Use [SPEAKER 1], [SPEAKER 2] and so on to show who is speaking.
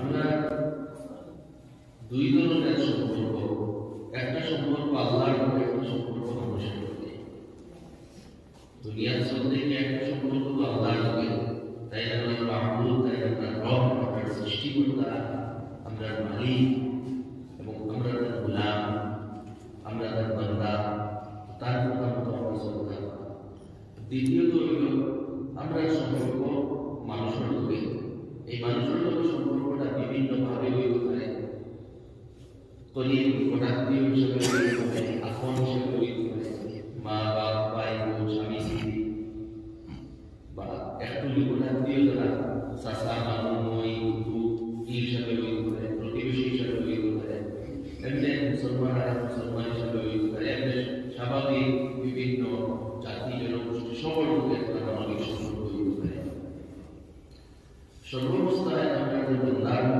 [SPEAKER 1] আমরা দুই ধরনের সম্পর্ক, একটা সম্পর্ক আল্লাহর সাথে, একটা সম্পর্ক মানুষের সাথে। দুনিয়ার চলতে কি একটা সম্পর্ক তো আল্লাহর সাথে, তাই আমরা মাহবুব, তাই আমরা রব, আমরা সৃষ্টিকর্তা, আমরা মালিক এবং আমরা তার গোলাম, আমরা তার বান্দা, তার কথা মতো আমরা চলতে। দ্বিতীয়ত হইল আমরা সম্পর্ক মানুষের লোকে। এই মানুষের লোকের সম্পর্কটা বিভিন্নভাবে হইতে পারে। আত্মীয় হিসেবে হইতে পারে, আপন হিসেবে হইতে পারে, মা বাপ, ভাই বোন, স্বামী স্ত্রী, বা একটু নিকট আত্মীয় যারা চাচা, মামু, মই, কুকু হিসাবে হইতে পারে, প্রতিবেশী হিসাবে হইতে পারে, এমনি মুসলমান আর মুসলমান হিসাবে হইতে পারে, এমনি স্বাভাবিক বিভিন্ন জাতি জনগোষ্ঠী সকল লোকের মানবিক সম্পর্ক হইতে পারে। সর্বাবস্থায় আমরা যে বান্দার